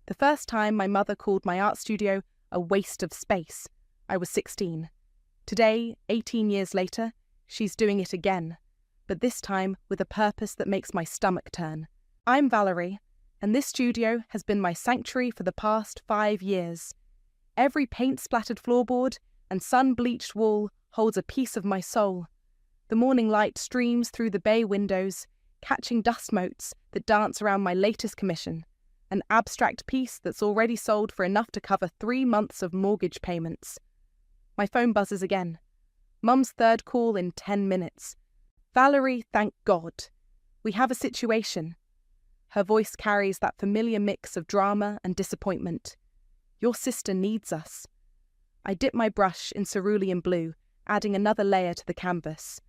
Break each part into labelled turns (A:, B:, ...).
A: The first time my mother called my art studio a waste of space, I was 16. Today, 18 years later, she's doing it again, but this time with a purpose that makes my stomach turn. I'm Valerie, and this studio has been my sanctuary for the past 5 years. Every paint-splattered floorboard and sun-bleached wall holds a piece of my soul. The morning light streams through the bay windows, catching dust motes that dance around my latest commission, an abstract piece that's already sold for enough to cover 3 months of mortgage payments. My phone buzzes again. Mum's third call in 10 minutes. Valerie, thank God. We have a situation. Her voice carries that familiar mix of drama and disappointment. Your sister needs us. I dip my brush in cerulean blue, adding another layer to the canvas.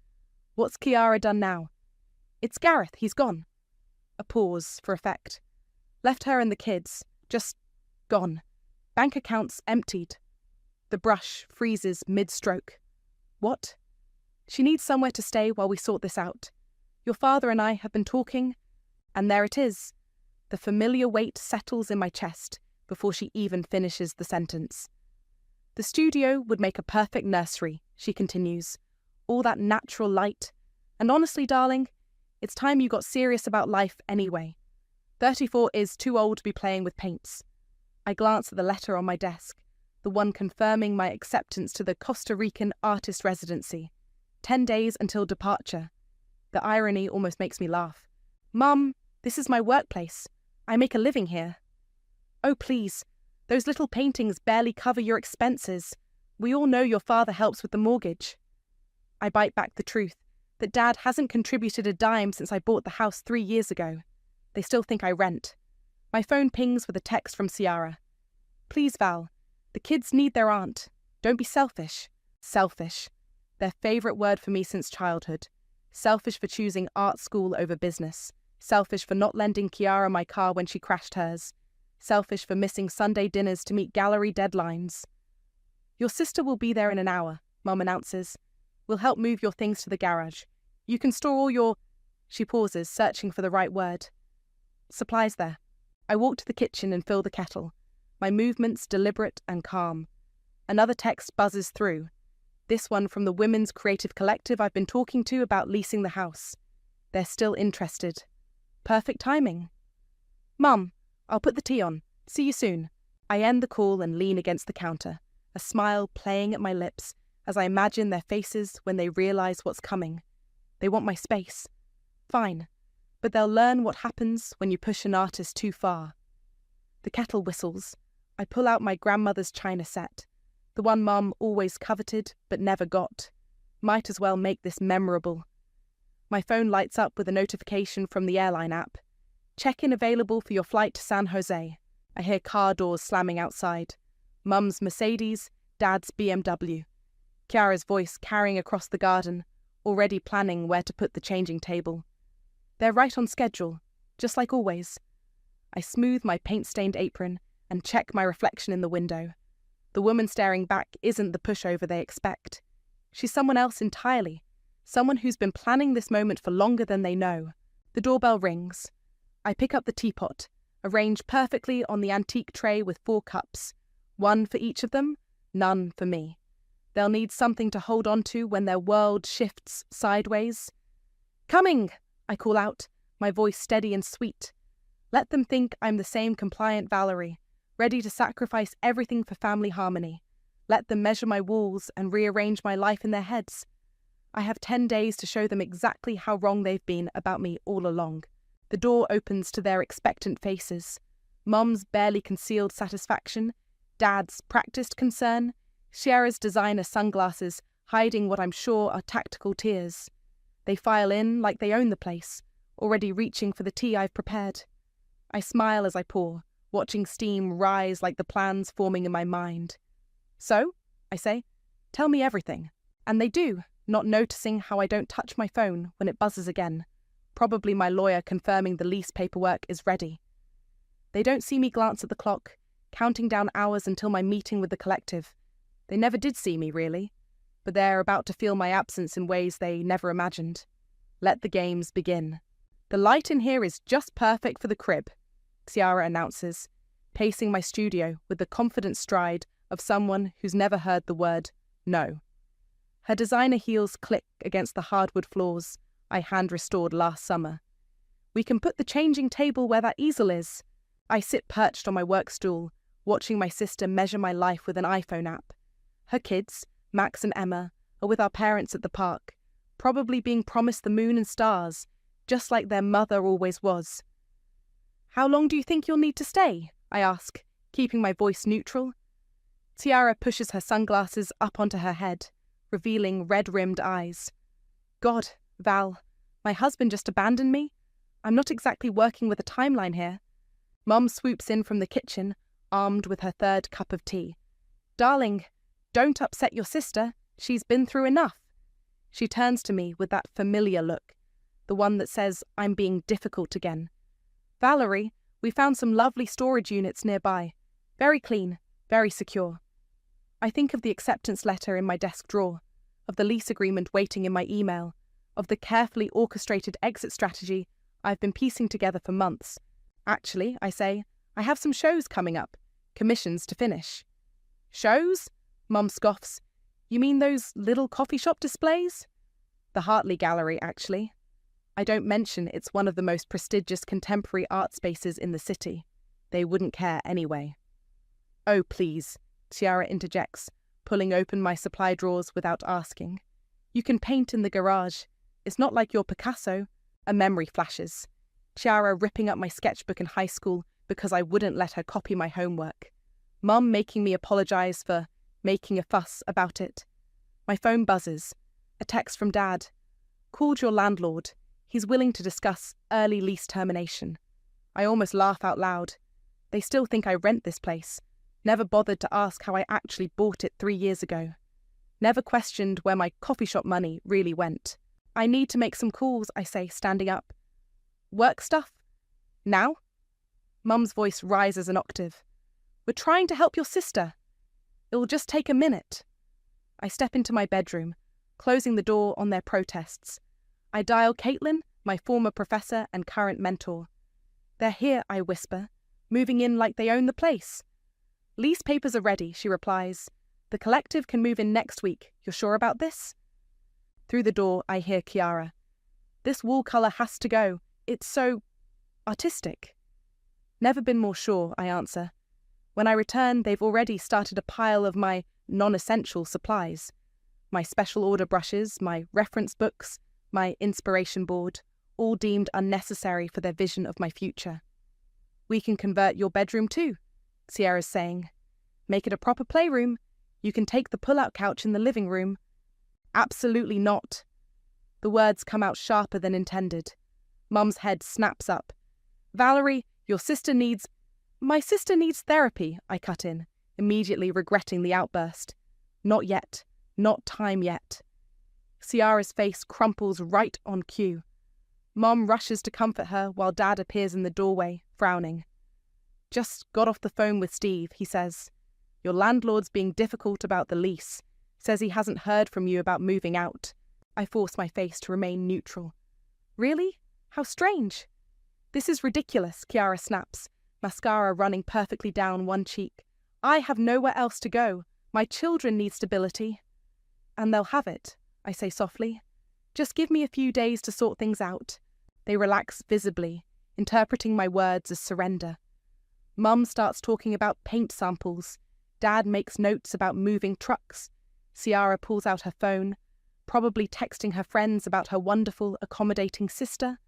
A: What's Kiara done now? It's Gareth, he's gone. A pause for effect. Left her and the kids, just gone. Bank accounts emptied. The brush freezes mid-stroke. What? She needs somewhere to stay while we sort this out. Your father and I have been talking, and there it is. The familiar weight settles in my chest before she even finishes the sentence. The studio would make a perfect nursery, she continues. All that natural light. And honestly, darling, it's time you got serious about life anyway. 34 is too old to be playing with paints. I glance at the letter on my desk, the one confirming my acceptance to the Costa Rican artist residency. 10 days until departure. The irony almost makes me laugh. Mum, this is my workplace. I make a living here. Oh, please. Those little paintings barely cover your expenses. We all know your father helps with the mortgage. I bite back the truth that Dad hasn't contributed a dime since I bought the house 3 years ago. They still think I rent. My phone pings with a text from Ciara. Please, Val. The kids need their aunt. Don't be selfish. Selfish. Their favourite word for me since childhood. Selfish for choosing art school over business. Selfish for not lending Kiara my car when she crashed hers. Selfish for missing Sunday dinners to meet gallery deadlines. Your sister will be there in an hour, Mum announces. We'll help move your things to the garage. You can store all your... She pauses, searching for the right word. Supplies there. I walk to the kitchen and fill the kettle. My movements deliberate and calm. Another text buzzes through. This one from the Women's Creative Collective I've been talking to about leasing the house. They're still interested. Perfect timing. Mum, I'll put the tea on. See you soon. I end the call and lean against the counter, a smile playing at my lips as I imagine their faces when they realise what's coming. They want my space. Fine. But they'll learn what happens when you push an artist too far. The kettle whistles. I pull out my grandmother's china set, the one Mum always coveted but never got. Might as well make this memorable. My phone lights up with a notification from the airline app. Check-in available for your flight to San Jose. I hear car doors slamming outside. Mum's Mercedes, Dad's BMW. Kiara's voice carrying across the garden, already planning where to put the changing table. They're right on schedule, just like always. I smooth my paint-stained apron and check my reflection in the window. The woman staring back isn't the pushover they expect. She's someone else entirely, someone who's been planning this moment for longer than they know. The doorbell rings. I pick up the teapot, arranged perfectly on the antique tray with 4 cups. 1 for each of them, none for me. They'll need something to hold on to when their world shifts sideways. Coming! I call out, my voice steady and sweet. Let them think I'm the same compliant Valerie, ready to sacrifice everything for family harmony. Let them measure my walls and rearrange my life in their heads. I have 10 days to show them exactly how wrong they've been about me all along. The door opens to their expectant faces. Mum's barely concealed satisfaction, Dad's practiced concern, Ciara's designer sunglasses hiding what I'm sure are tactical tears. They file in like they own the place, already reaching for the tea I've prepared. I smile as I pour, watching steam rise like the plans forming in my mind. So, I say, tell me everything. And they do, not noticing how I don't touch my phone when it buzzes again. Probably my lawyer confirming the lease paperwork is ready. They don't see me glance at the clock, counting down hours until my meeting with the collective. They never did see me, really, but they're about to feel my absence in ways they never imagined. Let the games begin. The light in here is just perfect for the crib, Ciara announces, pacing my studio with the confident stride of someone who's never heard the word no. Her designer heels click against the hardwood floors I hand-restored last summer. We can put the changing table where that easel is. I sit perched on my work stool, watching my sister measure my life with an iPhone app. Her kids, Max and Emma, are with our parents at the park, probably being promised the moon and stars, just like their mother always was. "How long do you think you'll need to stay?" I ask, keeping my voice neutral. Tiara pushes her sunglasses up onto her head, revealing red-rimmed eyes. "God, Val, my husband just abandoned me. I'm not exactly working with a timeline here." Mum swoops in from the kitchen, armed with her third cup of tea. "Darling, don't upset your sister. She's been through enough." She turns to me with that familiar look, the one that says I'm being difficult again. "Valerie, we found some lovely storage units nearby. Very clean, very secure." I think of the acceptance letter in my desk drawer, of the lease agreement waiting in my email, of the carefully orchestrated exit strategy I've been piecing together for months. "Actually," I say, "I have some shows coming up, commissions to finish." "Shows?" Mum scoffs. "You mean those little coffee shop displays?" "The Hartley Gallery, actually." I don't mention it's one of the most prestigious contemporary art spaces in the city. They wouldn't care anyway. "Oh, please," Tiara interjects, pulling open my supply drawers without asking. "You can paint in the garage. It's not like you're Picasso." A memory flashes. Tiara ripping up my sketchbook in high school because I wouldn't let her copy my homework. Mum making me apologise for making a fuss about it. My phone buzzes. A text from Dad. "Called your landlord. He's willing to discuss early lease termination." I almost laugh out loud. They still think I rent this place. Never bothered to ask how I actually bought it 3 years ago. Never questioned where my coffee shop money really went. "I need to make some calls," I say, standing up. "Work stuff? Now?" Mum's voice rises an octave. "We're trying to help your sister. It'll just take a minute." I step into my bedroom, closing the door on their protests. I dial Caitlin, my former professor and current mentor. "They're here," I whisper, moving in like they own the place. "Lease papers are ready," she replies. "The collective can move in next week. You're sure about this?" Through the door, I hear Kiara. "This wall colour has to go. It's so artistic." "Never been more sure," I answer. When I return, they've already started a pile of my non-essential supplies. My special order brushes, my reference books, my inspiration board, all deemed unnecessary for their vision of my future. "We can convert your bedroom too," Sierra's saying. "Make it a proper playroom. You can take the pull-out couch in the living room." "Absolutely not." The words come out sharper than intended. Mum's head snaps up. "Valerie, your sister needs—" "My sister needs therapy," I cut in, immediately regretting the outburst. "Not yet. Not time yet." Ciara's face crumples right on cue. Mum rushes to comfort her while Dad appears in the doorway, frowning. "Just got off the phone with Steve," he says. "Your landlord's being difficult about the lease. Says he hasn't heard from you about moving out." I force my face to remain neutral. "Really? How strange." "This is ridiculous," Kiara snaps, mascara running perfectly down one cheek. "I have nowhere else to go. My children need stability." "And they'll have it," I say softly. "Just give me a few days to sort things out." They relax visibly, interpreting my words as surrender. Mum starts talking about paint samples. Dad makes notes about moving trucks. Ciara pulls out her phone, probably texting her friends about her wonderful, accommodating sister.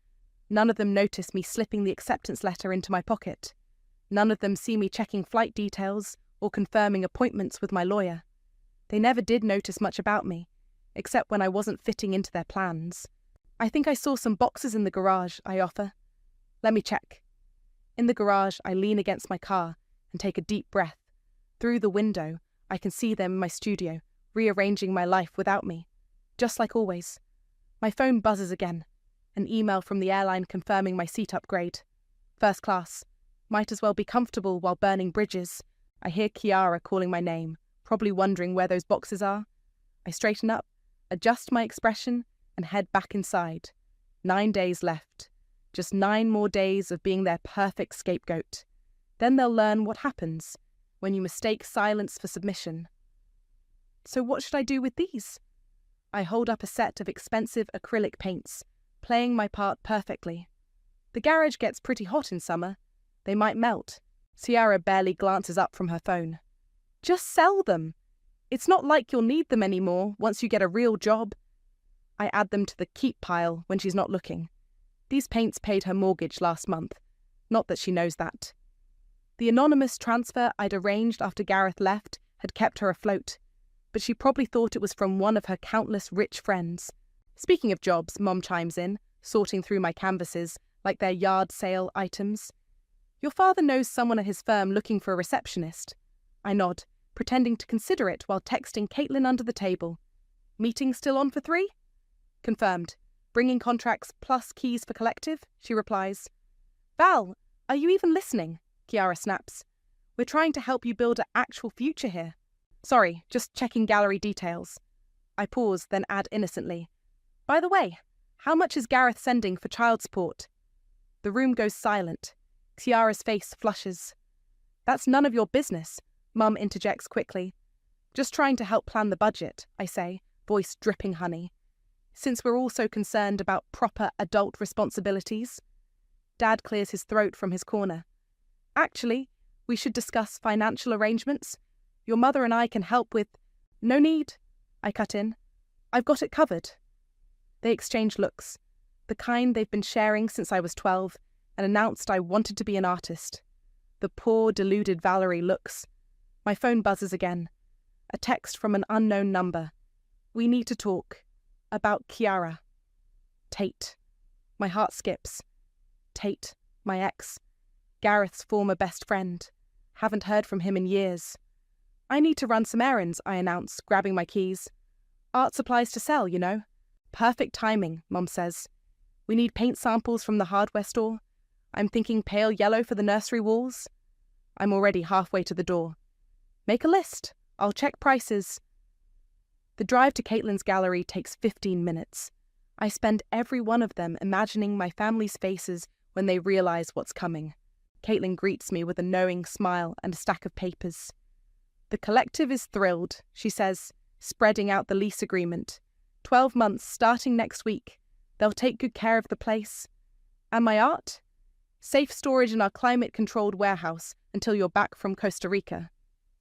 A: None of them notice me slipping the acceptance letter into my pocket. None of them see me checking flight details or confirming appointments with my lawyer. They never did notice much about me, except when I wasn't fitting into their plans. "I think I saw some boxes in the garage," I offer. "Let me check." In the garage, I lean against my car and take a deep breath. Through the window, I can see them in my studio, rearranging my life without me. Just like always. My phone buzzes again. An email from the airline confirming my seat upgrade. First class. Might as well be comfortable while burning bridges. I hear Kiara calling my name, probably wondering where those boxes are. I straighten up, adjust my expression, and head back inside. 9 days left. Just 9 more days of being their perfect scapegoat. Then they'll learn what happens when you mistake silence for submission. So what should I do with these? I hold up a set of expensive acrylic paints, playing my part perfectly. The garage gets pretty hot in summer. They might melt. Ciara barely glances up from her phone. Just sell them. It's not like you'll need them anymore once you get a real job. I add them to the keep pile when she's not looking. These paints paid her mortgage last month. Not that she knows that. The anonymous transfer I'd arranged after Gareth left had kept her afloat, but she probably thought it was from one of her countless rich friends. Speaking of jobs, Mom chimes in, sorting through my canvases like they're yard sale items. Your father knows someone at his firm looking for a receptionist. I nod, pretending to consider it while texting Caitlin under the table. Meeting still on for 3? Confirmed. Bringing contracts plus keys for collective, she replies. Val, are you even listening? Ciara snaps. We're trying to help you build an actual future here. Sorry, just checking gallery details. I pause, then add innocently. By the way, how much is Gareth sending for child support? The room goes silent. Ciara's face flushes. That's none of your business, Mum interjects quickly. Just trying to help plan the budget, I say, voice dripping honey. Since we're all so concerned about proper adult responsibilities. Dad clears his throat from his corner. Actually, we should discuss financial arrangements. Your mother and I can help with... No need, I cut in. I've got it covered. They exchange looks, the kind they've been sharing since I was 12, and announced I wanted to be an artist. The poor, deluded Valerie looks. My phone buzzes again. A text from an unknown number. We need to talk. About Ciara. Tate. My heart skips. Tate, my ex. Gareth's former best friend. Haven't heard from him in years. I need to run some errands, I announce, grabbing my keys. Art supplies to sell, you know. Perfect timing, Mum says. We need paint samples from the hardware store. I'm thinking pale yellow for the nursery walls. I'm already halfway to the door. Make a list. I'll check prices. The drive to Caitlin's gallery takes 15 minutes. I spend every one of them imagining my family's faces when they realise what's coming. Caitlin greets me with a knowing smile and a stack of papers. The collective is thrilled, she says, spreading out the lease agreement. 12 months starting next week. They'll take good care of the place. And my art? Safe storage in our climate-controlled warehouse until you're back from Costa Rica.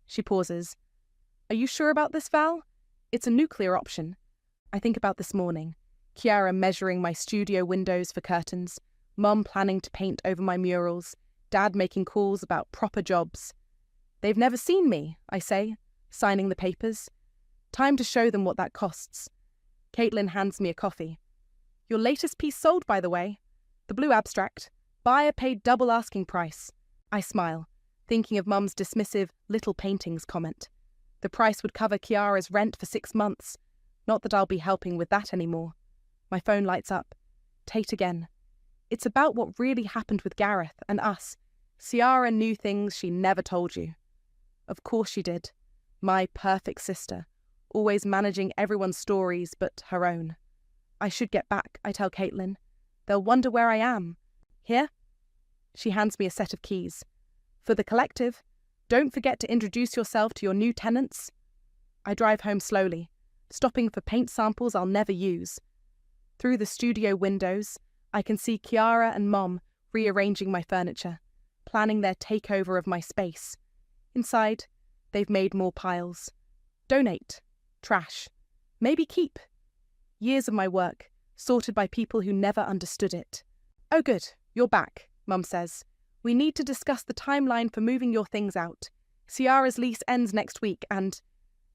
A: She pauses. Are you sure about this, Val? It's a nuclear option. I think about this morning. Ciara measuring my studio windows for curtains, Mum planning to paint over my murals, Dad making calls about proper jobs. They've never seen me, I say, signing the papers. Time to show them what that costs. Caitlin hands me a coffee. Your latest piece sold, by the way. The blue abstract. Buyer paid double asking price. I smile, thinking of Mum's dismissive little paintings comment. The price would cover Ciara's rent for 6 months. Not that I'll be helping with that anymore. My phone lights up. Tate again. It's about what really happened with Gareth and us. Ciara knew things she never told you. Of course she did. My perfect sister, always managing everyone's stories but her own. I should get back, I tell Caitlin. They'll wonder where I am. Here? She hands me a set of keys. For the collective, don't forget to introduce yourself to your new tenants. I drive home slowly, stopping for paint samples I'll never use. Through the studio windows, I can see Ciara and Mom rearranging my furniture, planning their takeover of my space. Inside, they've made more piles. Donate. Trash. Maybe keep. Years of my work, sorted by people who never understood it. Oh good, you're back, Mum says. We need to discuss the timeline for moving your things out. Ciara's lease ends next week and...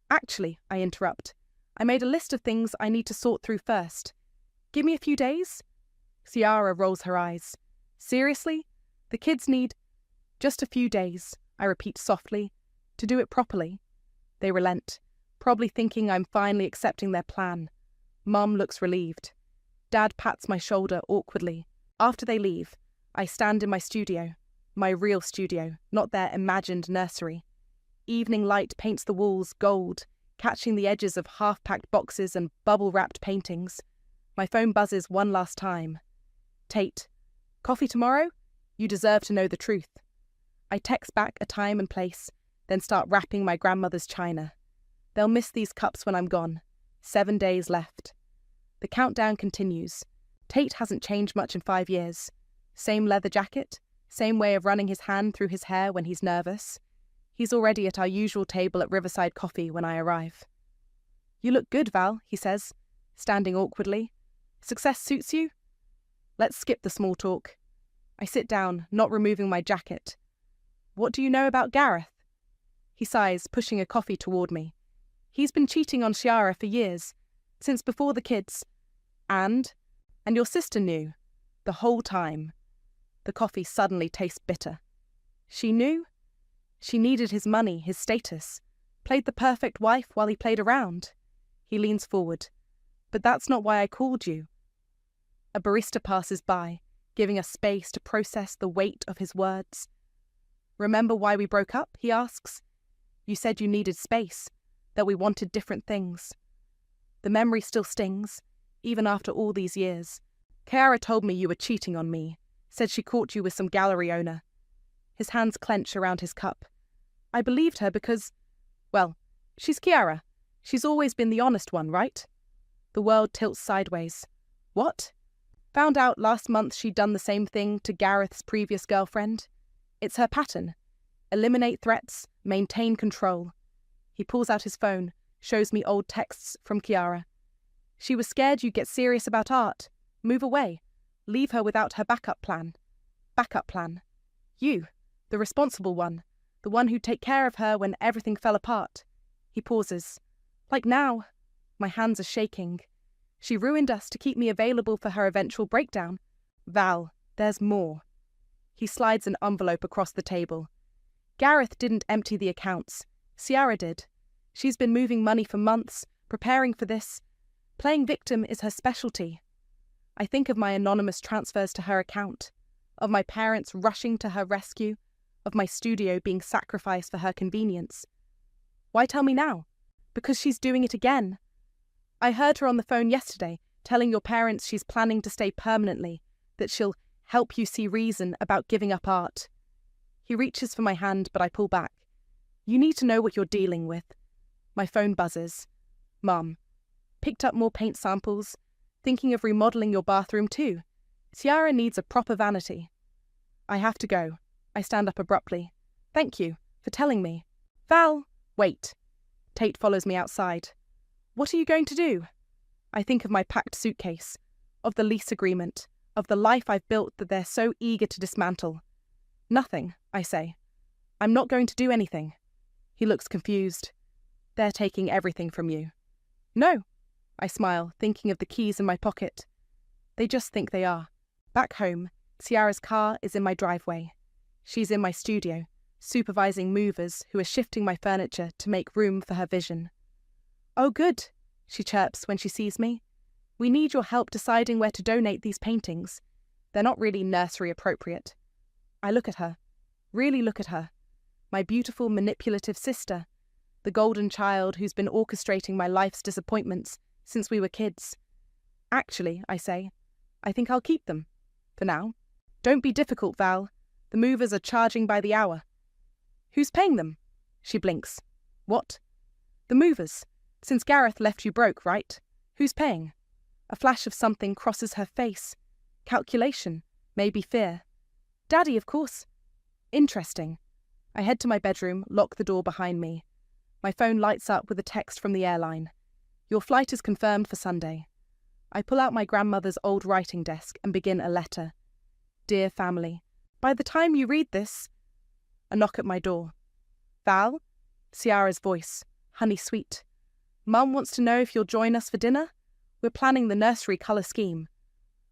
A: Actually, I interrupt. I made a list of things I need to sort through first. Give me a few days? Ciara rolls her eyes. Seriously? The kids need... Just a few days, I repeat softly, to do it properly. They relent, probably thinking I'm finally accepting their plan. Mum looks relieved. Dad pats my shoulder awkwardly. After they leave, I stand in my studio. My real studio, not their imagined nursery. Evening light paints the walls gold, catching the edges of half-packed boxes and bubble-wrapped paintings. My phone buzzes one last time. Tate, coffee tomorrow? You deserve to know the truth. I text back a time and place, then start wrapping my grandmother's china. They'll miss these cups when I'm gone. 7 days left. The countdown continues. Tate hasn't changed much in 5 years. Same leather jacket, same way of running his hand through his hair when he's nervous. He's already at our usual table at Riverside Coffee when I arrive. "You look good, Val," he says, standing awkwardly. "Success suits you?" Let's skip the small talk. I sit down, not removing my jacket. "What do you know about Gareth?" He sighs, pushing a coffee toward me. "He's been cheating on Ciara for years, since before the kids. And your sister knew, the whole time." The coffee suddenly tastes bitter. She knew? She needed his money, his status. Played the perfect wife while he played around. He leans forward. "But that's not why I called you." A barista passes by, giving us space to process the weight of his words. "Remember why we broke up?" he asks. "You said you needed space, that we wanted different things." The memory still stings, even after all these years. "Ciara told me you were cheating on me, said she caught you with some gallery owner." His hands clench around his cup. "I believed her because, well, she's Ciara. She's always been the honest one, right?" The world tilts sideways. "What?" "Found out last month she'd done the same thing to Gareth's previous girlfriend. It's her pattern. Eliminate threats, maintain control." He pulls out his phone, shows me old texts from Ciara. "She was scared you'd get serious about art. Move away. Leave her without her backup plan." Backup plan. You, the responsible one, the one who'd take care of her when everything fell apart. He pauses. "Like now." My hands are shaking. "She ruined us to keep me available for her eventual breakdown." "Val, there's more." He slides an envelope across the table. "Gareth didn't empty the accounts. Ciara did. She's been moving money for months, preparing for this. Playing victim is her specialty." I think of my anonymous transfers to her account, of my parents rushing to her rescue, of my studio being sacrificed for her convenience. Why tell me now? Because she's doing it again. I heard her on the phone yesterday, telling your parents she's planning to stay permanently, that she'll help you see reason about giving up art. He reaches for my hand, but I pull back. "You need to know what you're dealing with." My phone buzzes. "Mum, picked up more paint samples. Thinking of remodelling your bathroom too. Ciara needs a proper vanity." I have to go. I stand up abruptly. "Thank you for telling me." "Val, wait." Tate follows me outside. "What are you going to do?" I think of my packed suitcase, of the lease agreement, of the life I've built that they're so eager to dismantle. "Nothing," I say. "I'm not going to do anything." He looks confused. "They're taking everything from you." "No." I smile, thinking of the keys in my pocket. They just think they are. Back home, Ciara's car is in my driveway. She's in my studio, supervising movers who are shifting my furniture to make room for her vision. "Oh, good," she chirps when she sees me. "We need your help deciding where to donate these paintings. They're not really nursery appropriate." I look at her, really look at her. My beautiful, manipulative sister, the golden child who's been orchestrating my life's disappointments since we were kids. "Actually," I say, "I think I'll keep them. For now." "Don't be difficult, Val. The movers are charging by the hour." "Who's paying them?" She blinks. "What?" "The movers. Since Gareth left you broke, right? Who's paying?" A flash of something crosses her face. Calculation. Maybe fear. "Daddy, of course." "Interesting." I head to my bedroom, lock the door behind me. My phone lights up with a text from the airline. "Your flight is confirmed for Sunday." I pull out my grandmother's old writing desk and begin a letter. "Dear family, by the time you read this..." A knock at my door. "Val?" Ciara's voice, honey sweet. "Mum wants to know if you'll join us for dinner. We're planning the nursery colour scheme."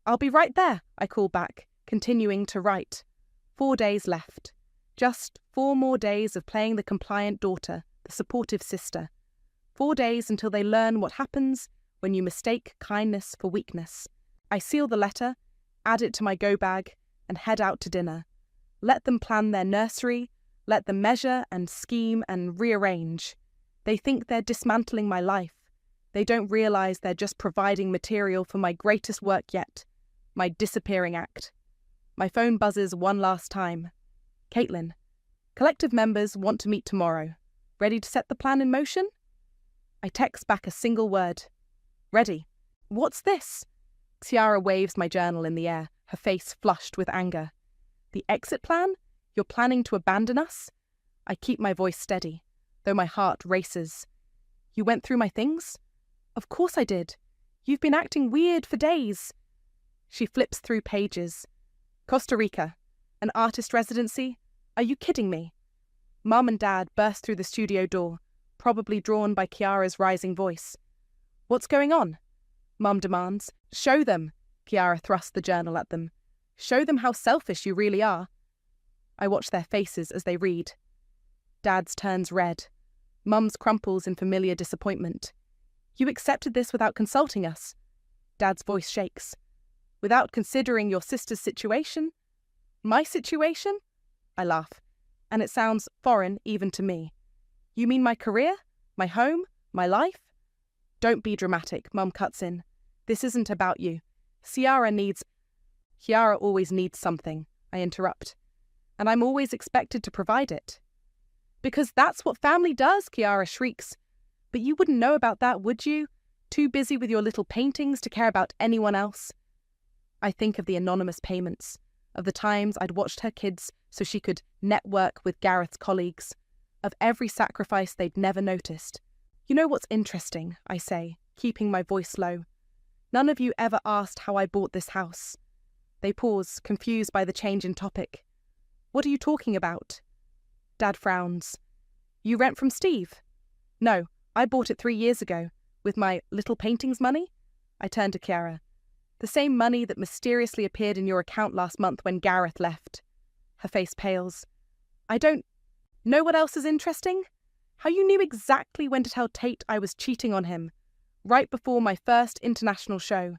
A: "I'll be right there," I call back, continuing to write. 4 days left. Just 4 more days of playing the compliant daughter, the supportive sister. 4 days until they learn what happens when you mistake kindness for weakness. I seal the letter, add it to my go bag, and head out to dinner. Let them plan their nursery, let them measure and scheme and rearrange. They think they're dismantling my life. They don't realise they're just providing material for my greatest work yet, my disappearing act. My phone buzzes one last time. "Caitlin, Collective members want to meet tomorrow. Ready to set the plan in motion? I text back a single word. Ready. What's this? Tiara waves my journal in the air, her face flushed with anger. The exit plan? You're planning to abandon us? I keep my voice steady, though my heart races. You went through my things? Of course I did. You've been acting weird for days. She flips through pages. Costa Rica. An artist residency? Are you kidding me? Mum and Dad burst through the studio door, probably drawn by Kiara's rising voice. What's going on? Mum demands. Show them. Kiara thrusts the journal at them. Show them how selfish you really are. I watch their faces as they read. Dad's turns red. Mum's crumples in familiar disappointment. You accepted this without consulting us. Dad's voice shakes. Without considering your sister's situation? My situation? I laugh, and it sounds foreign even to me. You mean my career? My home? My life? Don't be dramatic, Mum cuts in. This isn't about you. Kiara always needs something, I interrupt. And I'm always expected to provide it. Because that's what family does, Kiara shrieks. But you wouldn't know about that, would you? Too busy with your little paintings to care about anyone else. I think of the anonymous payments, of the times I'd watched her kids so she could network with Gareth's colleagues, of every sacrifice they'd never noticed. You know what's interesting, I say, keeping my voice low. None of you ever asked how I bought this house. They pause, confused by the change in topic. What are you talking about? Dad frowns. You rent from Steve? No, I bought it 3 years ago, with my little paintings money. I turn to Kiara. The same money that mysteriously appeared in your account last month when Gareth left. Her face pales. I don't know what else is interesting? How you knew exactly when to tell Tate I was cheating on him, right before my first international show,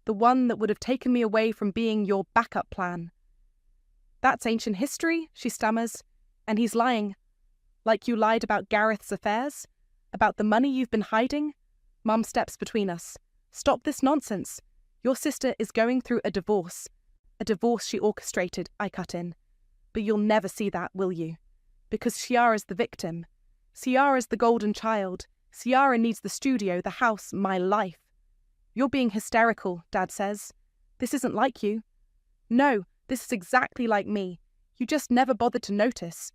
A: the one that would have taken me away from being your backup plan. That's ancient history, she stammers, and he's lying. Like you lied about Gareth's affairs? About the money you've been hiding? Mum steps between us. Stop this nonsense. Your sister is going through a divorce. A divorce she orchestrated, I cut in. But you'll never see that, will you? Because Ciara's the victim. Ciara's the golden child. Ciara needs the studio, the house, my life. You're being hysterical, Dad says. This isn't like you. No, this is exactly like me. You just never bothered to notice.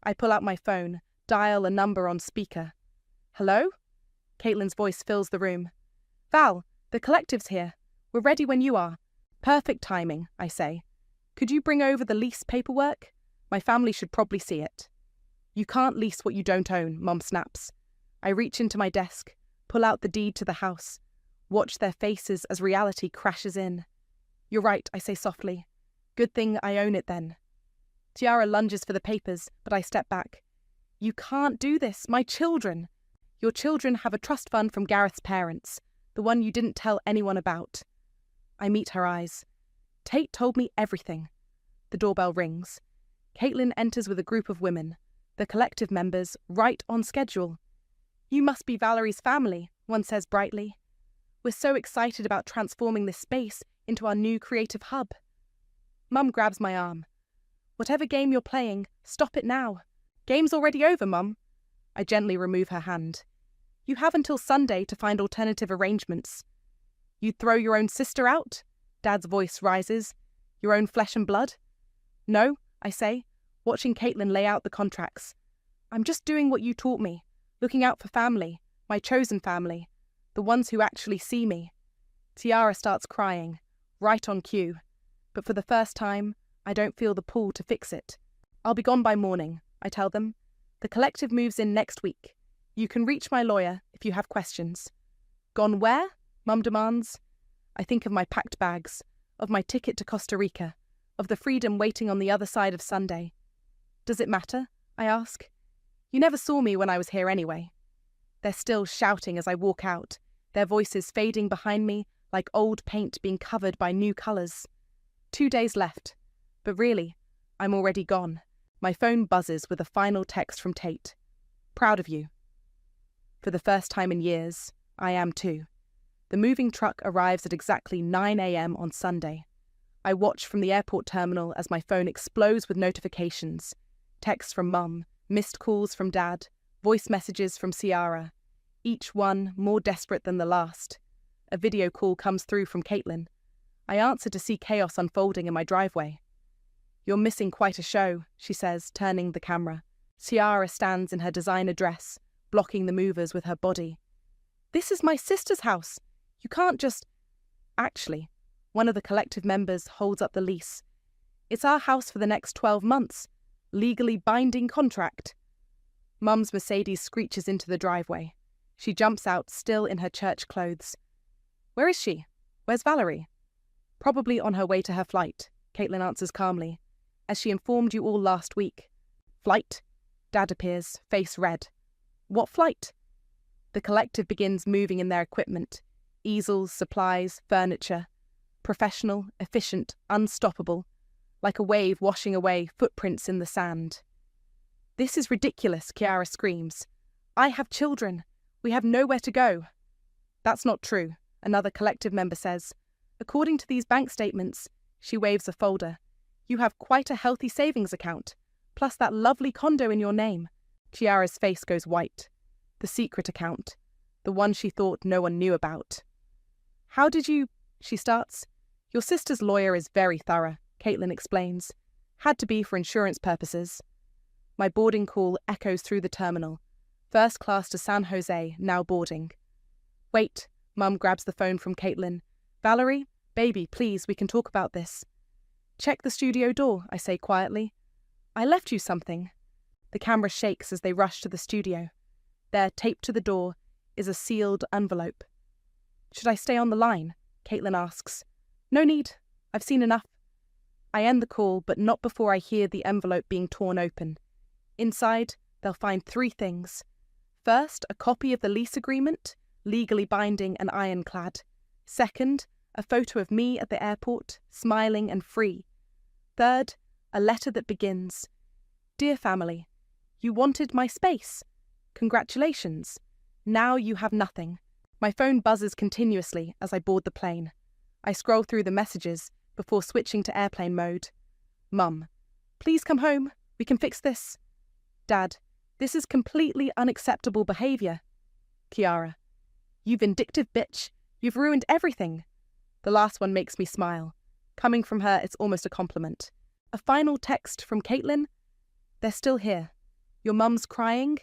A: I pull out my phone, dial a number on speaker. Hello? Caitlin's voice fills the room. Val, the collective's here. We're ready when you are. Perfect timing, I say. Could you bring over the lease paperwork? My family should probably see it. You can't lease what you don't own, Mum snaps. I reach into my desk, pull out the deed to the house, watch their faces as reality crashes in. You're right, I say softly. Good thing I own it then. Tiara lunges for the papers, but I step back. You can't do this, my children. Your children have a trust fund from Gareth's parents, the one you didn't tell anyone about. I meet her eyes. Tate told me everything. The doorbell rings. Caitlin enters with a group of women, the collective members, right on schedule. You must be Valerie's family, one says brightly. We're so excited about transforming this space into our new creative hub. Mum grabs my arm. Whatever game you're playing, stop it now. Game's already over, Mum. I gently remove her hand. You have until Sunday to find alternative arrangements. You'd throw your own sister out? Dad's voice rises. Your own flesh and blood? No, I say, watching Caitlin lay out the contracts. I'm just doing what you taught me, looking out for family, my chosen family, the ones who actually see me. Tiara starts crying, right on cue. But for the first time, I don't feel the pull to fix it. I'll be gone by morning, I tell them. The collective moves in next week. You can reach my lawyer if you have questions. Gone where? Mum demands. I think of my packed bags, of my ticket to Costa Rica, of the freedom waiting on the other side of Sunday. Does it matter? I ask. You never saw me when I was here anyway. They're still shouting as I walk out, their voices fading behind me like old paint being covered by new colours. 2 days left. But really, I'm already gone. My phone buzzes with a final text from Tate. Proud of you. For the first time in years, I am too. The moving truck arrives at exactly 9 a.m. on Sunday. I watch from the airport terminal as my phone explodes with notifications. Texts from Mum, missed calls from Dad, voice messages from Ciara, each one more desperate than the last. A video call comes through from Caitlin. I answer to see chaos unfolding in my driveway. "You're missing quite a show," she says, turning the camera. Ciara stands in her designer dress, blocking the movers with her body. "This is my sister's house. You can't just—" Actually, one of the collective members holds up the lease. "It's our house for the next 12 months. Legally binding contract." Mum's Mercedes screeches into the driveway. She jumps out, still in her church clothes. "Where is she? Where's Valerie?" "Probably on her way to her flight," Caitlin answers calmly. "As she informed you all last week." "Flight?" Dad appears, face red. "What flight?" The collective begins moving in their equipment. Easels, supplies, furniture. Professional, efficient, unstoppable. Like a wave washing away footprints in the sand. "This is ridiculous," Ciara screams. "I have children. We have nowhere to go." "That's not true," another collective member says. "According to these bank statements," she waves a folder, "you have quite a healthy savings account, plus that lovely condo in your name." Ciara's face goes white. The secret account. The one she thought no one knew about. "How did you—" she starts. "Your sister's lawyer is very thorough," Caitlin explains. "Had to be for insurance purposes." My boarding call echoes through the terminal. First class to San Jose, now boarding. "Wait," Mum grabs the phone from Caitlin. "Valerie, baby, please, we can talk about this." "Check the studio door," I say quietly. "I left you something." The camera shakes as they rush to the studio. There, taped to the door, is a sealed envelope. "Should I stay on the line?" Caitlin asks. "No need. I've seen enough." I end the call, but not before I hear the envelope being torn open. Inside, they'll find 3 things. First, a copy of the lease agreement, legally binding and ironclad. Second, a photo of me at the airport, smiling and free. Third, a letter that begins, "Dear family, you wanted my space. Congratulations. Now you have nothing." My phone buzzes continuously as I board the plane. I scroll through the messages before switching to airplane mode. "Mum, please come home. We can fix this." "Dad, this is completely unacceptable behaviour." Ciara, "You vindictive bitch. You've ruined everything." The last one makes me smile. Coming from her, it's almost a compliment. A final text from Caitlin. "They're still here. Your mum's crying.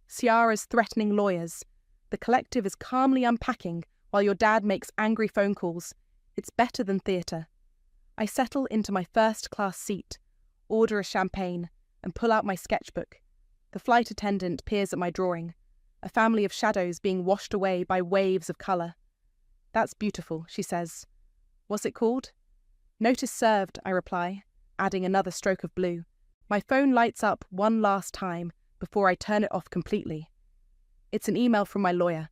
A: Ciara's threatening lawyers. The collective is calmly unpacking while your dad makes angry phone calls. It's better than theatre." I settle into my first-class seat, order a champagne, and pull out my sketchbook. The flight attendant peers at my drawing, a family of shadows being washed away by waves of colour. "That's beautiful," she says. "What's it called?" "Notice served," I reply, adding another stroke of blue. My phone lights up one last time before I turn it off completely. It's an email from my lawyer.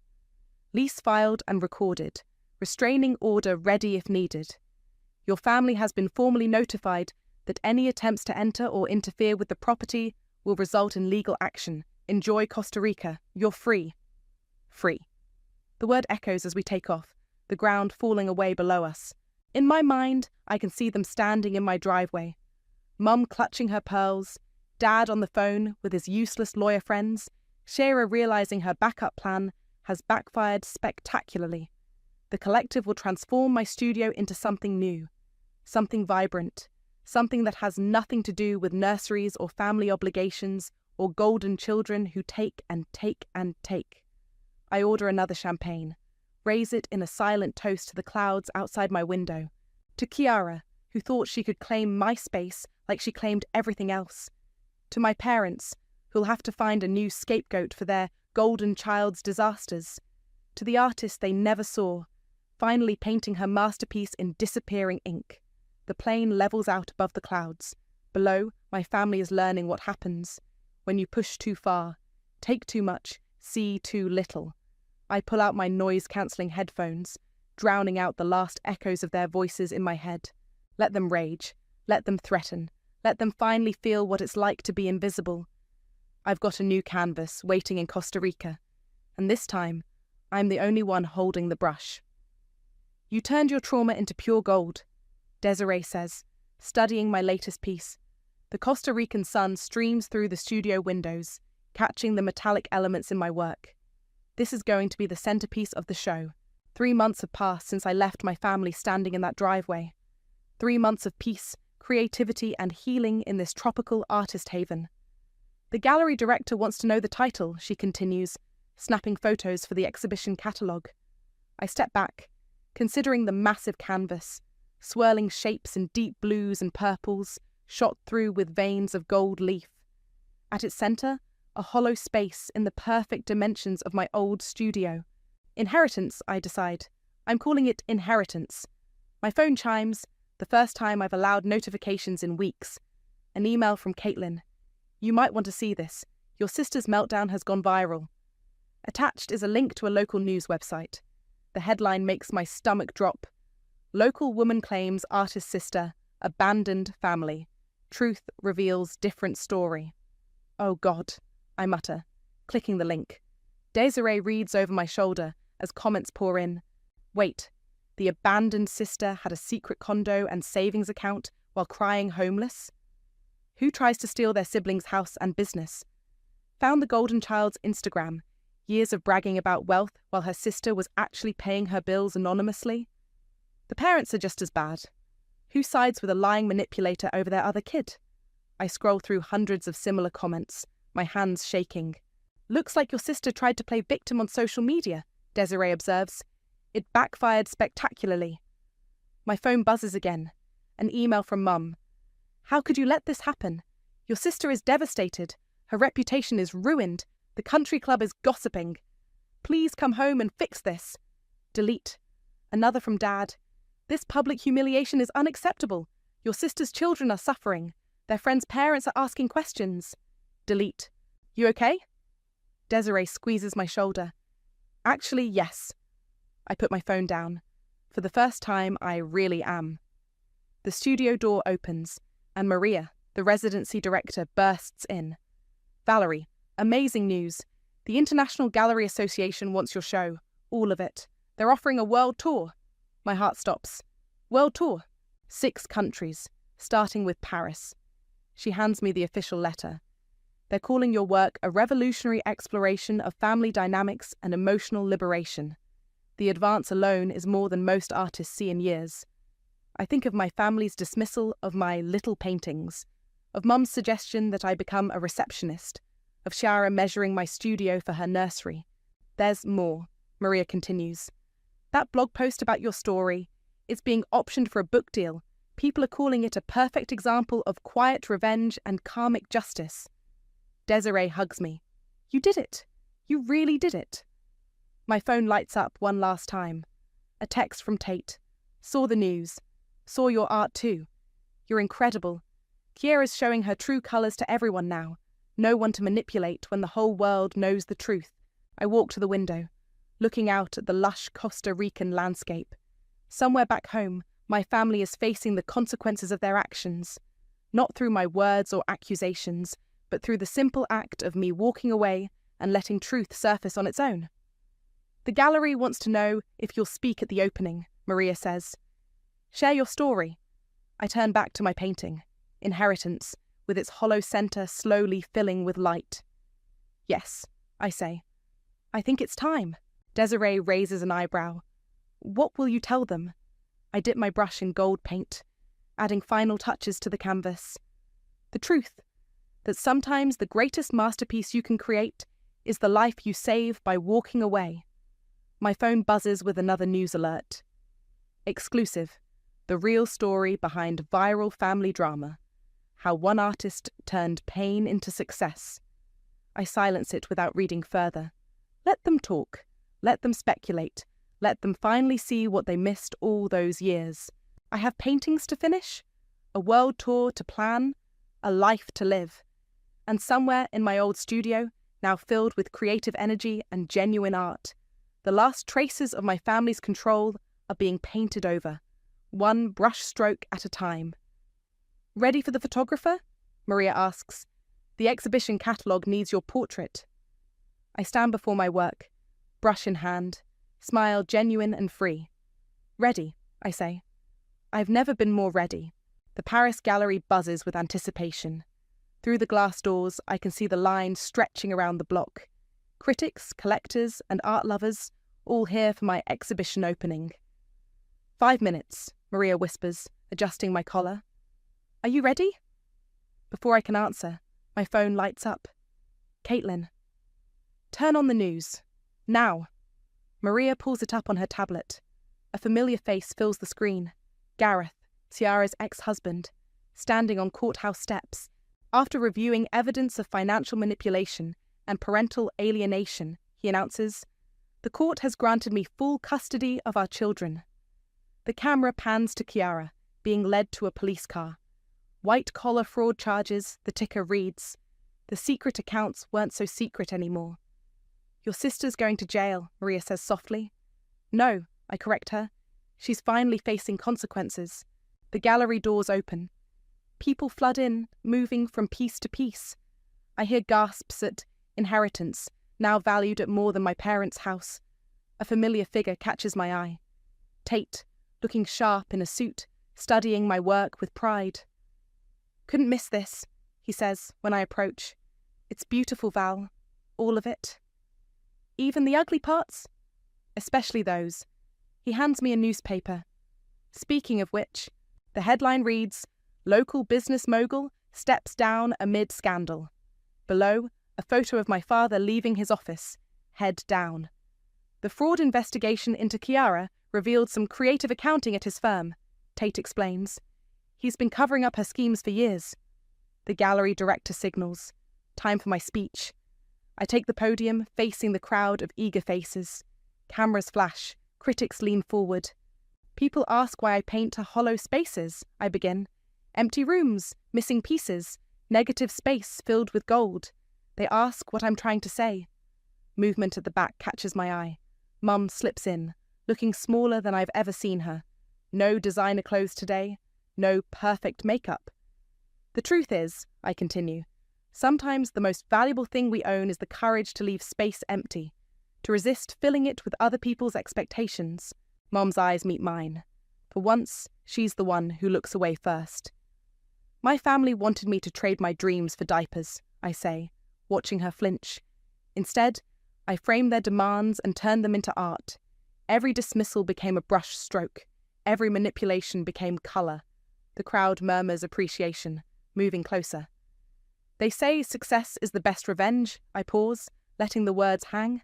A: "Lease filed and recorded. Restraining order ready if needed. Your family has been formally notified that any attempts to enter or interfere with the property will result in legal action. Enjoy Costa Rica. You're free." Free. The word echoes as we take off, the ground falling away below us. In my mind, I can see them standing in my driveway. Mum clutching her pearls, Dad on the phone with his useless lawyer friends, Shara realising her backup plan has backfired spectacularly. The collective will transform my studio into something new, something vibrant, something that has nothing to do with nurseries or family obligations or golden children who take and take and take. I order another champagne, raise it in a silent toast to the clouds outside my window, to Ciara, who thought she could claim my space like she claimed everything else, to my parents, who'll have to find a new scapegoat for their golden child's disasters, to the artist they never saw, finally painting her masterpiece in disappearing ink. The plane levels out above the clouds. Below, my family is learning what happens when you push too far, take too much, see too little. I pull out my noise-cancelling headphones, drowning out the last echoes of their voices in my head. Let them rage. Let them threaten. Let them finally feel what it's like to be invisible. I've got a new canvas waiting in Costa Rica, and this time, I'm the only one holding the brush. "You turned your trauma into pure gold," Desiree says, studying my latest piece. The Costa Rican sun streams through the studio windows, catching the metallic elements in my work. This is going to be the centerpiece of the show. 3 months have passed since I left my family standing in that driveway. 3 months of peace, creativity, and healing in this tropical artist haven. The gallery director wants to know the title, she continues, snapping photos for the exhibition catalogue. I step back, considering the massive canvas, swirling shapes in deep blues and purples, shot through with veins of gold leaf. At its centre, a hollow space in the perfect dimensions of my old studio. Inheritance, I decide. I'm calling it Inheritance. My phone chimes, the first time I've allowed notifications in weeks. An email from Caitlin. You might want to see this. Your sister's meltdown has gone viral. Attached is a link to a local news website. The headline makes my stomach drop. Local woman claims artist sister, abandoned family. Truth reveals different story. Oh God, I mutter, clicking the link. Desiree reads over my shoulder as comments pour in. Wait, the abandoned sister had a secret condo and savings account while crying homeless? Who tries to steal their siblings' house and business? Found the golden child's Instagram. Years of bragging about wealth while her sister was actually paying her bills anonymously? The parents are just as bad. Who sides with a lying manipulator over their other kid? I scroll through hundreds of similar comments, my hands shaking. Looks like your sister tried to play victim on social media, Desiree observes. It backfired spectacularly. My phone buzzes again. An email from Mum. How could you let this happen? Your sister is devastated. Her reputation is ruined. The country club is gossiping. Please come home and fix this. Delete. Another from Dad. This public humiliation is unacceptable. Your sister's children are suffering. Their friends' parents are asking questions. Delete. You okay? Desiree squeezes my shoulder. Actually, yes. I put my phone down. For the first time, I really am. The studio door opens, and Maria, the residency director, bursts in. Valerie, amazing news. The International Gallery Association wants your show. All of it. They're offering a world tour. My heart stops. World tour. 6 countries, starting with Paris. She hands me the official letter. They're calling your work a revolutionary exploration of family dynamics and emotional liberation. The advance alone is more than most artists see in years. I think of my family's dismissal of my little paintings, of Mum's suggestion that I become a receptionist, of Shara measuring my studio for her nursery. There's more, Maria continues. That blog post about your story, it's being optioned for a book deal. People are calling it a perfect example of quiet revenge and karmic justice. Desiree hugs me. You did it. You really did it. My phone lights up one last time. A text from Tate. Saw the news. Saw your art too. You're incredible. Kiera's showing her true colours to everyone now. No one to manipulate when the whole world knows the truth. I walk to the window, looking out at the lush Costa Rican landscape. Somewhere back home, my family is facing the consequences of their actions. Not through my words or accusations, but through the simple act of me walking away and letting truth surface on its own. The gallery wants to know if you'll speak at the opening, Maria says. Share your story. I turn back to my painting, Inheritance, with its hollow centre slowly filling with light. Yes, I say. I think it's time. Desiree raises an eyebrow. What will you tell them? I dip my brush in gold paint, adding final touches to the canvas. The truth, that sometimes the greatest masterpiece you can create is the life you save by walking away. My phone buzzes with another news alert. Exclusive, the real story behind viral family drama. How one artist turned pain into success. I silence it without reading further. Let them talk. Let them speculate. Let them finally see what they missed all those years. I have paintings to finish, a world tour to plan, a life to live. And somewhere in my old studio, now filled with creative energy and genuine art, the last traces of my family's control are being painted over, one brush stroke at a time. Ready for the photographer? Maria asks. The exhibition catalogue needs your portrait. I stand before my work, brush in hand, smile genuine and free. Ready, I say. I've never been more ready. The Paris gallery buzzes with anticipation. Through the glass doors, I can see the line stretching around the block. Critics, collectors, and art lovers, all here for my exhibition opening. 5 minutes, Maria whispers, adjusting my collar. Are you ready? Before I can answer, my phone lights up. Caitlin. Turn on the news. Now. Maria pulls it up on her tablet. A familiar face fills the screen. Gareth, Ciara's ex-husband, standing on courthouse steps. After reviewing evidence of financial manipulation and parental alienation, he announces, "The court has granted me full custody of our children." The camera pans to Ciara, being led to a police car. White-collar fraud charges, the ticker reads. The secret accounts weren't so secret anymore. Your sister's going to jail, Maria says softly. No, I correct her. She's finally facing consequences. The gallery doors open. People flood in, moving from piece to piece. I hear gasps at inheritance, now valued at more than my parents' house. A familiar figure catches my eye. Tate, looking sharp in a suit, studying my work with pride. Couldn't miss this, he says when I approach. It's beautiful, Val. All of it. Even the ugly parts? Especially those. He hands me a newspaper. Speaking of which, the headline reads, Local business mogul steps down amid scandal. Below, a photo of my father leaving his office, head down. The fraud investigation into Ciara revealed some creative accounting at his firm, Tate explains. He's been covering up her schemes for years. The gallery director signals. Time for my speech. I take the podium, facing the crowd of eager faces. Cameras flash. Critics lean forward. People ask why I paint hollow spaces, I begin. Empty rooms, missing pieces, negative space filled with gold. They ask what I'm trying to say. Movement at the back catches my eye. Mum slips in, looking smaller than I've ever seen her. No designer clothes today, no perfect makeup. The truth is, I continue, sometimes the most valuable thing we own is the courage to leave space empty, to resist filling it with other people's expectations. Mom's eyes meet mine. For once, she's the one who looks away first. My family wanted me to trade my dreams for diapers, I say, watching her flinch. Instead, I frame their demands and turn them into art. Every dismissal became a brush stroke. Every manipulation became colour. The crowd murmurs appreciation, moving closer. They say success is the best revenge, I pause, letting the words hang.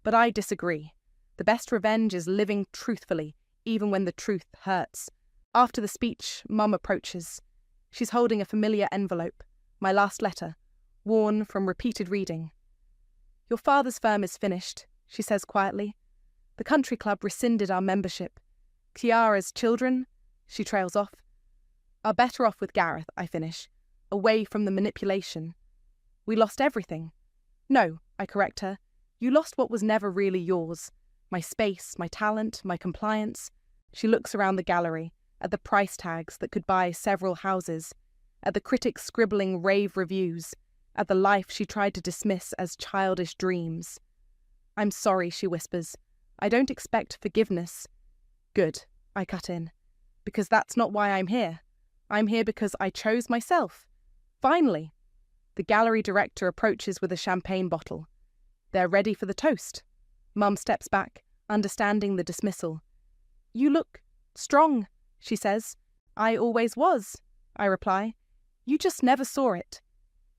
A: But I disagree. The best revenge is living truthfully, even when the truth hurts. After the speech, Mum approaches. She's holding a familiar envelope, my last letter, worn from repeated reading. Your father's firm is finished, she says quietly. The country club rescinded our membership. Ciara's children, she trails off, are better off with Gareth, I finish, away from the manipulation. We lost everything. No, I correct her. You lost what was never really yours. My space, my talent, my compliance. She looks around the gallery, at the price tags that could buy several houses, at the critics scribbling rave reviews, at the life she tried to dismiss as childish dreams. I'm sorry, she whispers. I don't expect forgiveness. Good, I cut in. Because that's not why I'm here. I'm here because I chose myself. Finally. The gallery director approaches with a champagne bottle. They're ready for the toast. Mum steps back, understanding the dismissal. You look strong, she says. I always was, I reply. You just never saw it.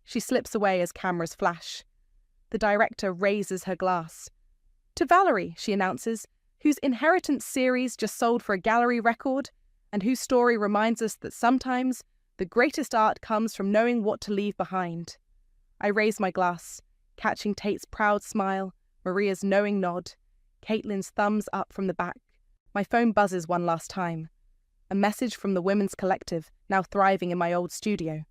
A: She slips away as cameras flash. The director raises her glass. To Valerie, she announces, whose inheritance series just sold for a gallery record, and whose story reminds us that sometimes the greatest art comes from knowing what to leave behind. I raise my glass, catching Tate's proud smile, Maria's knowing nod, Caitlin's thumbs up from the back. My phone buzzes one last time. A message from the Women's Collective, now thriving in my old studio.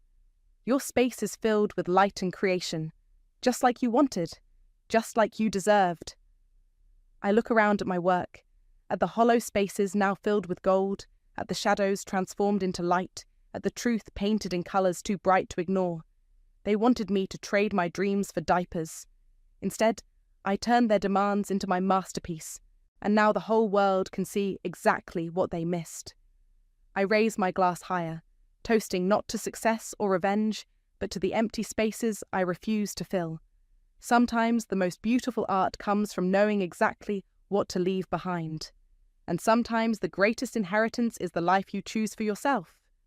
A: Your space is filled with light and creation, just like you wanted, just like you deserved. I look around at my work, at the hollow spaces now filled with gold, at the shadows transformed into light, at the truth painted in colours too bright to ignore. They wanted me to trade my dreams for diapers. Instead, I turned their demands into my masterpiece, and now the whole world can see exactly what they missed. I raise my glass higher, toasting not to success or revenge, but to the empty spaces I refuse to fill. Sometimes the most beautiful art comes from knowing exactly what to leave behind. And sometimes the greatest inheritance is the life you choose for yourself.